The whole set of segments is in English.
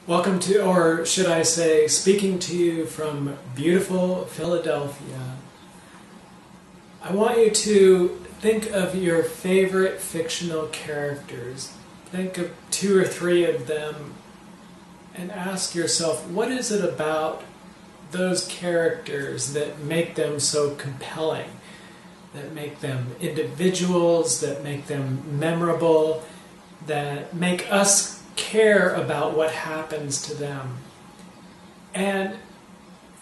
Welcome to, or should I say, speaking to you from beautiful Philadelphia. I want you to think of your favorite fictional characters. Think of 2 or 3 of them and ask yourself, what is it about those characters that make them so compelling, that make them individuals, that make them memorable, that make us care about what happens to them. And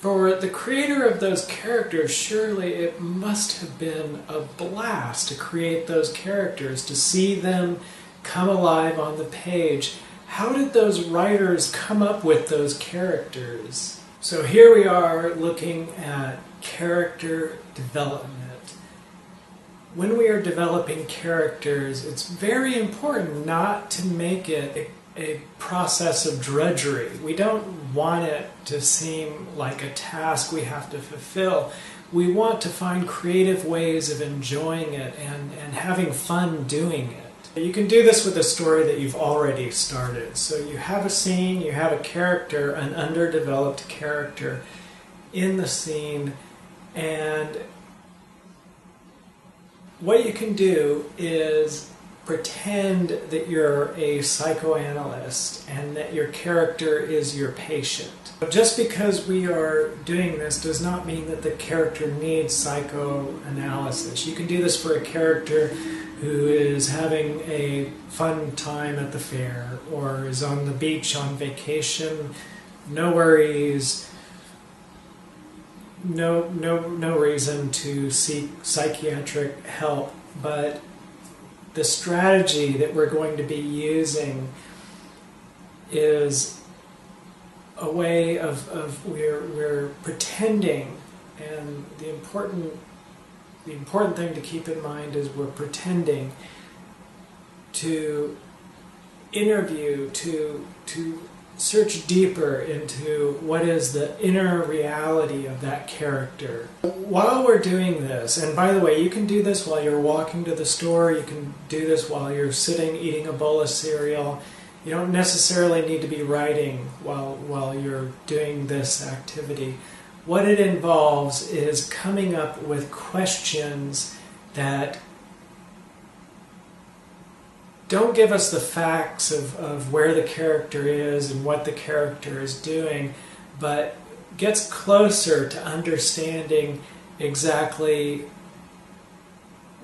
for the creator of those characters, surely it must have been a blast to create those characters, to see them come alive on the page. How did those writers come up with those characters? So here we are looking at character development. When we are developing characters, it's very important not to make it a process of drudgery. We don't want it to seem like a task we have to fulfill. We want to find creative ways of enjoying it and having fun doing it. You can do this with a story that you've already started. So you have a scene, you have a character, an underdeveloped character in the scene, and what you can do is pretend that you're a psychoanalyst and that your character is your patient. But just because we are doing this does not mean that the character needs psychoanalysis. You can do this for a character who is having a fun time at the fair or is on the beach on vacation, no worries, no reason to seek psychiatric help, but the strategy that we're going to be using is a way of we're pretending, and the important thing to keep in mind is we're pretending to interview, to search deeper into what is the inner reality of that character. While we're doing this, and by the way, you can do this while you're walking to the store, you can do this while you're sitting eating a bowl of cereal. You don't necessarily need to be writing while you're doing this activity. What it involves is coming up with questions that don't give us the facts of where the character is and what the character is doing, but gets closer to understanding exactly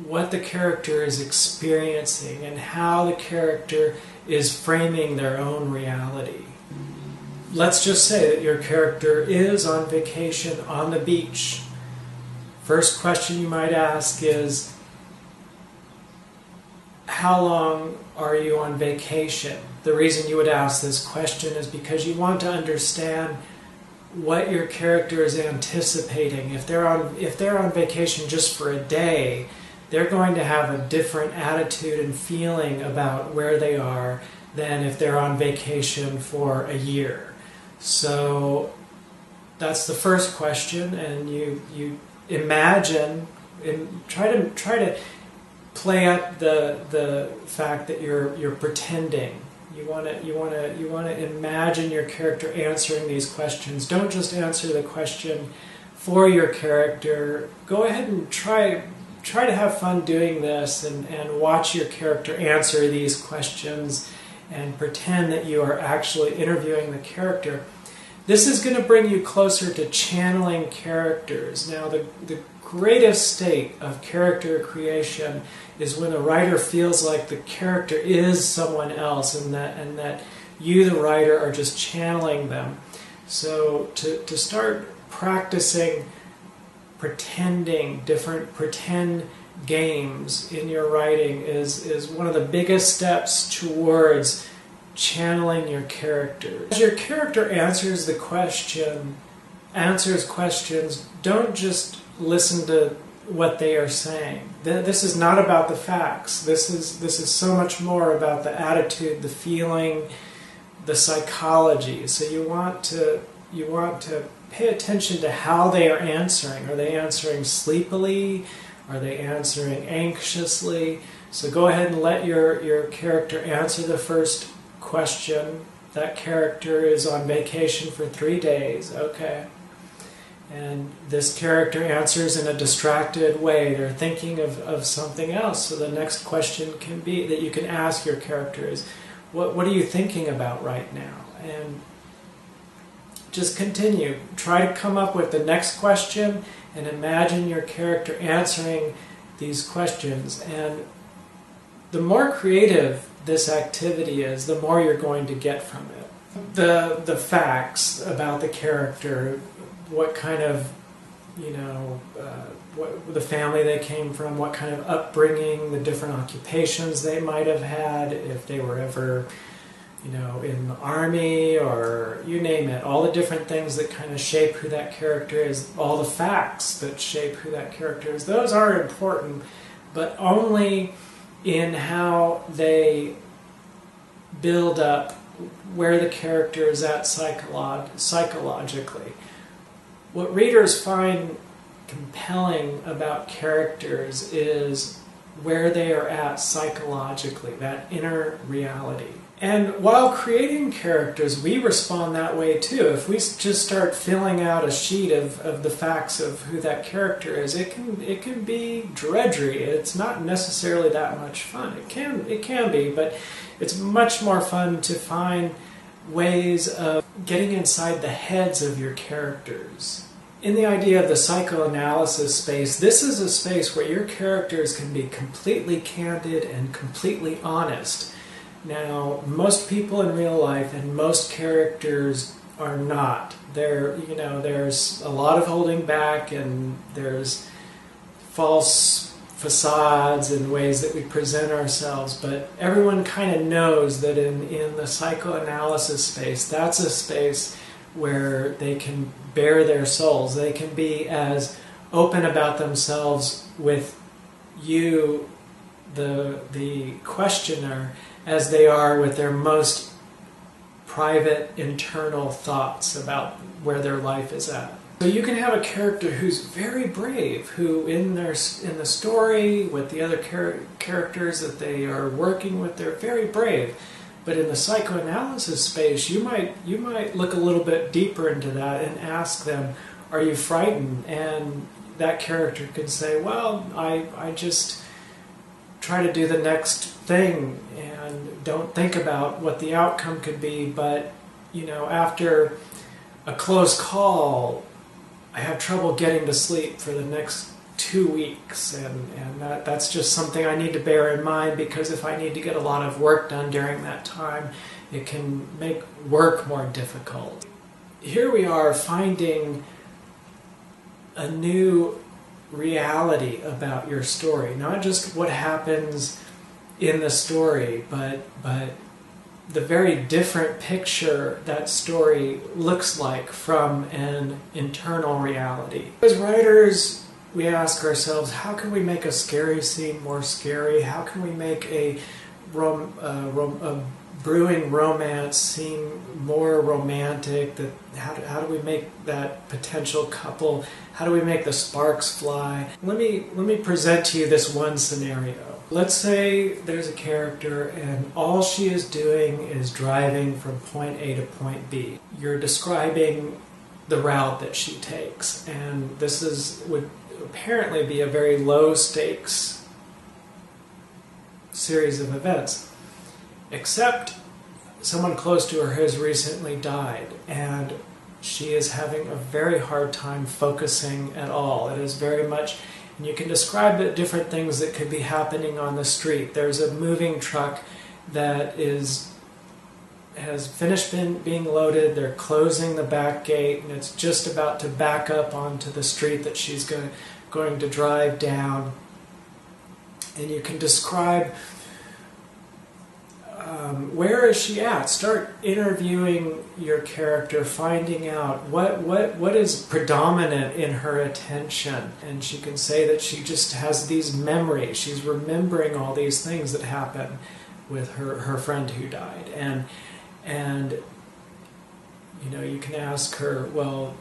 what the character is experiencing and how the character is framing their own reality. Let's just say that your character is on vacation on the beach. First question you might ask is, how long are you on vacation? The reason you would ask this question is because you want to understand what your character is anticipating. If they're on vacation just for a day, they're going to have a different attitude and feeling about where they are than if they're on vacation for a year. So that's the first question, and you imagine and try to play up the fact that you're pretending. You want to imagine your character answering these questions. Don't just answer the question for your character. Go ahead and try to have fun doing this and watch your character answer these questions and pretend that you are actually interviewing the character. This is going to bring you closer to channeling characters. Now, the greatest state of character creation is when a writer feels like the character is someone else and that you, the writer, are just channeling them. So to start practicing pretending, different pretend games in your writing is one of the biggest steps towards channeling your character. As your character answers questions, don't just listen to what they are saying. This is not about the facts. This is so much more about the attitude, the feeling, the psychology. So you want to pay attention to how they are answering. Are they answering sleepily? Are they answering anxiously? So go ahead and let your character answer the first question that character is on vacation for 3 days. Okay. And this character answers in a distracted way. They're thinking of something else. So the next question can be that you can ask your character is, what are you thinking about right now? And just continue. Try to come up with the next question and imagine your character answering these questions. And the more creative this activity is, the more you're going to get from it. The facts about the character, what kind of, what the family they came from, what kind of upbringing, the different occupations they might have had, if they were ever, in the army, or you name it, all the different things that kind of shape who that character is, all the facts that shape who that character is, those are important, but only in how they build up where the character is at psychologically. What readers find compelling about characters is where they are at psychologically, that inner reality. And while creating characters, we respond that way too. If we just start filling out a sheet of the facts of who that character is, it can be drudgery. It's not necessarily that much fun. It can be, but it's much more fun to find ways of getting inside the heads of your characters. In the idea of the psychoanalysis space, this is a space where your characters can be completely candid and completely honest. Now, most people in real life and most characters are not. There's a lot of holding back, and there's false facades and ways that we present ourselves, but everyone kind of knows that in the psychoanalysis space, that's a space where they can bare their souls. They can be as open about themselves with you, the questioner, as they are with their most private internal thoughts about where their life is at. So you can have a character who's very brave, who in the story with the other characters that they are working with, they're very brave. But in the psychoanalysis space, you might look a little bit deeper into that and ask them, are you frightened? And that character can say, well, I just try to do the next thing and don't think about what the outcome could be, but after a close call, I have trouble getting to sleep for the next 2 weeks, and that's just something I need to bear in mind, because if I need to get a lot of work done during that time, it can make work more difficult. Here we are finding a new reality about your story, not just what happens in the story, but the very different picture that story looks like from an internal reality. As writers, we ask ourselves, how can we make a scary scene more scary? How can we make a brewing romance seem more romantic? How do we make that potential couple? How do we make the sparks fly? Let me present to you this one scenario. Let's say there's a character and all she is doing is driving from point A to point B. You're describing the route that she takes, and this would apparently be a very low stakes series of events, except someone close to her has recently died, and she is having a very hard time focusing at all. It is very much, and you can describe the different things that could be happening on the street. There's a moving truck that has finished being loaded. They're closing the back gate, and it's just about to back up onto the street that she's going to drive down. And you can describe where is she at. Start interviewing your character, finding out what is predominant in her attention. And she can say that she just has these memories. She's remembering all these things that happened with her friend who died. And you can ask her, well,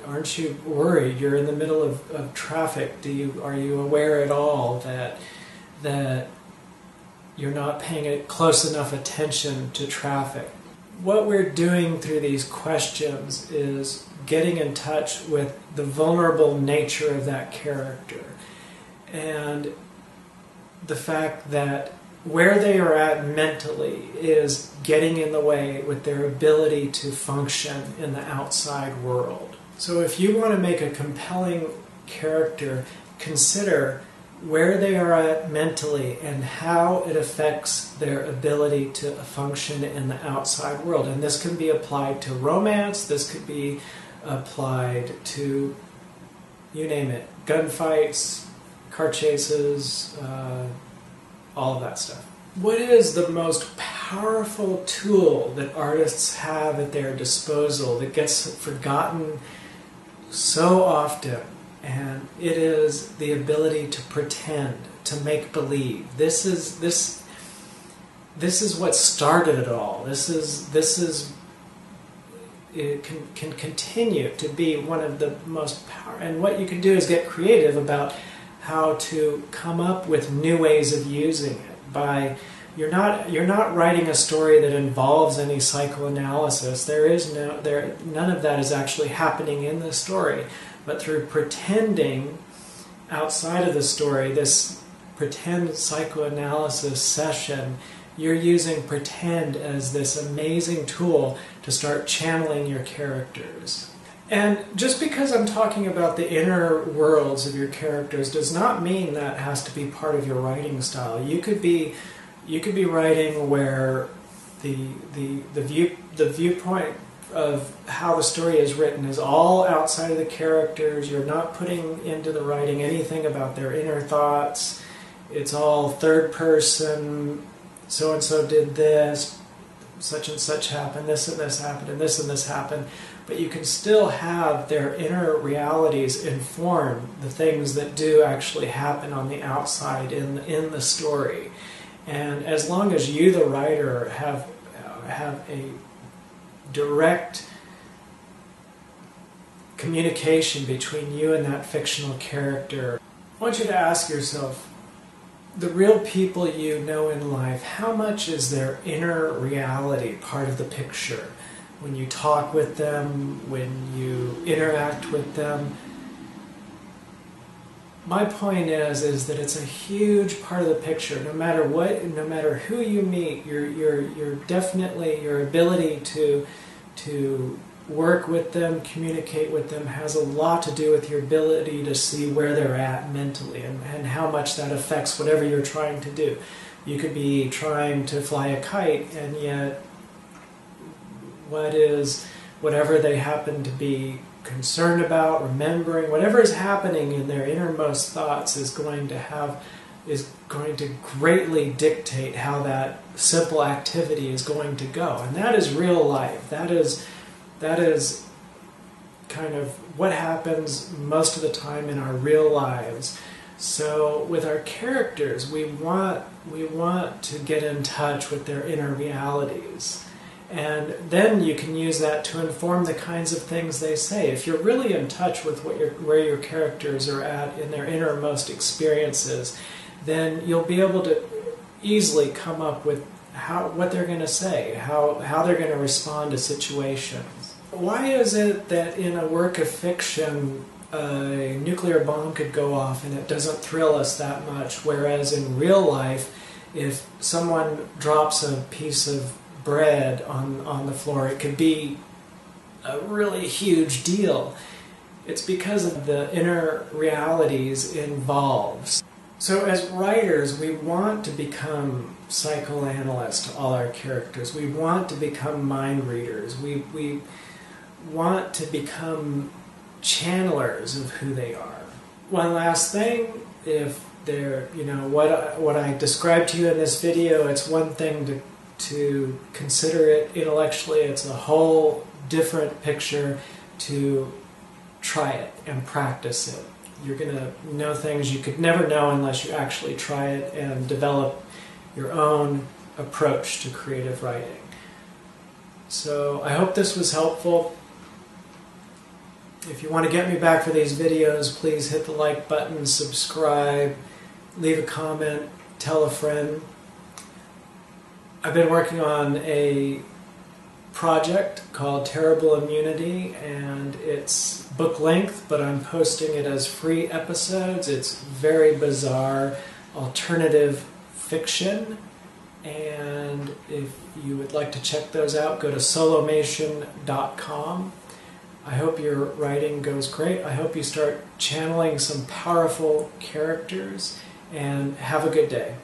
aren't you worried? You're in the middle of traffic. Are you aware at all that you're not paying close enough attention to traffic? what we're doing through these questions is getting in touch with the vulnerable nature of that character, and the fact that where they are at mentally is getting in the way with their ability to function in the outside world. So if you want to make a compelling character, consider where they are at mentally and how it affects their ability to function in the outside world. And this can be applied to romance, this could be applied to, you name it, gunfights, car chases, all of that stuff. What is the most powerful tool that artists have at their disposal that gets forgotten so often? And it is the ability to pretend, to make believe. This is what started it all. It can continue to be one of the most powerful. And what you can do is get creative about how to come up with new ways of using it. You're not writing a story that involves any psychoanalysis. None of that is actually happening in the story. But through pretending outside of the story, this pretend psychoanalysis session, you're using pretend as this amazing tool to start channeling your characters. And just because I'm talking about the inner worlds of your characters does not mean that has to be part of your writing style. You could be writing where the viewpoint of how the story is written is all outside of the characters. You're not putting into the writing anything about their inner thoughts. It's all third person, so and so did this, such and such happened, this and this happened, and this happened. But you can still have their inner realities inform the things that do actually happen on the outside in the story. And as long as you, the writer, have a direct communication between you and that fictional character, I want you to ask yourself, the real people you know in life, how much is their inner reality part of the picture? When you talk with them, when you interact with them. My point is that it's a huge part of the picture. No matter who you meet, you're definitely, your ability to work with them, communicate with them, has a lot to do with your ability to see where they're at mentally and how much that affects whatever you're trying to do. You could be trying to fly a kite, and yet whatever they happen to be concerned about, remembering, whatever is happening in their innermost thoughts is going to greatly dictate how that simple activity is going to go. And that is real life. That is kind of what happens most of the time in our real lives. So with our characters, we want to get in touch with their inner realities. And then you can use that to inform the kinds of things they say. If you're really in touch with where your characters are at in their innermost experiences, then you'll be able to easily come up with what they're going to say, how they're going to respond to situations. Why is it that in a work of fiction a nuclear bomb could go off and it doesn't thrill us that much, whereas in real life, if someone drops a piece of bread on the floor, it could be a really huge deal? It's because of the inner realities involved. So as writers, we want to become psychoanalysts to all our characters. We want to become mind readers. We want to become channelers of who they are. One last thing, if they're, what I described to you in this video, it's one thing to consider it intellectually. It's a whole different picture to try it and practice it. You're going to know things you could never know unless you actually try it and develop your own approach to creative writing. So I hope this was helpful. If you want to get me back for these videos, please hit the like button, subscribe, leave a comment, tell a friend. I've been working on a project called Terrible Immunity, and it's book length, but I'm posting it as free episodes. It's very bizarre alternative fiction, and if you would like to check those out, go to solomation.com. I hope your writing goes great. I hope you start channeling some powerful characters, and have a good day.